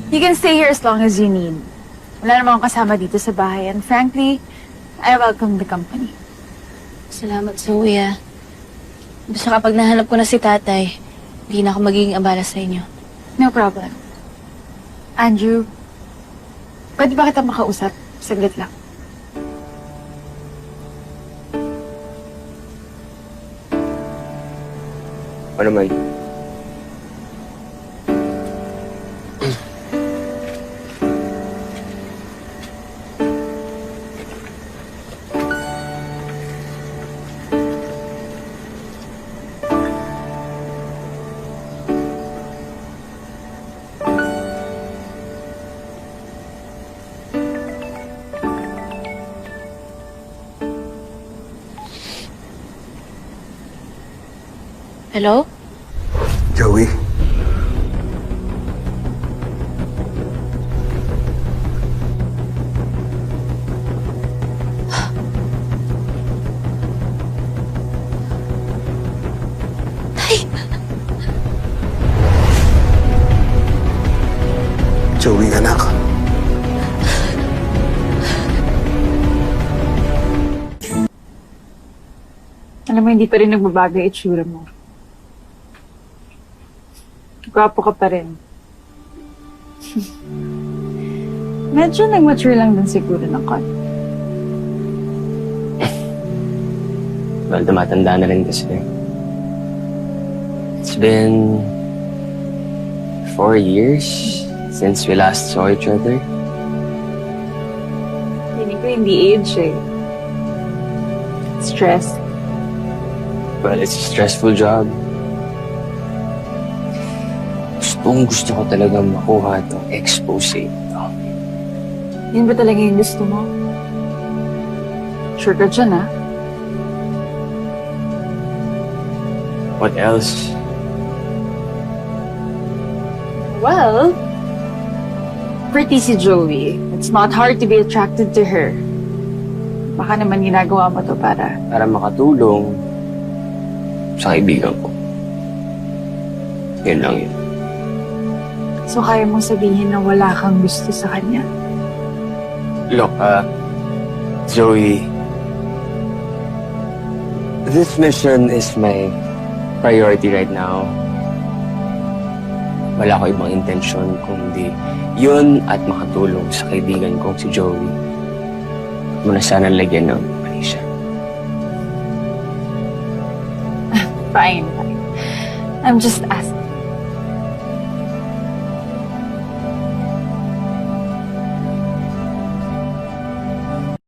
You can stay here as long as you need. Wala namang kasama dito sa bahay. And frankly, I welcome the company. Salamat sa kuya. Basta kapag nahanap ko na si tatay, hindi na ako magiging abala sa inyo. No problem. Andrew, pwede ba kita makausap? Saglit lang. Ano man? Hello? Joey? Tay! Joey, anak. Alam mo, hindi pa rin nagbabago yung itsura mo. Gwapo ka pa rin. Medyo nag-mature lang din siguro ng konti. Well, tumatanda na rin kasi. It's been 4 years since we last saw each other. Hindi ko hindi age eh. Stress. Well, it's a stressful job. Gusto ko talagang makuha itong expose ito. Yan ba talaga yung gusto mo? Sure ka dyan, ah? What else? Well, pretty si Joey. It's not hard to be attracted to her. Baka naman ginagawa mo to para... Para makatulong sa kaibigan ko. Yun lang yun. So kaya mong sabihin na wala kang gusto sa kanya? Look, Zoe, this mission is my priority right now. Wala ko ibang intensyon kundi yun at makatulong sa kaibigan kong si Joey. Huwag mo na sana lagyan ng mali siya. Fine. I'm just asking.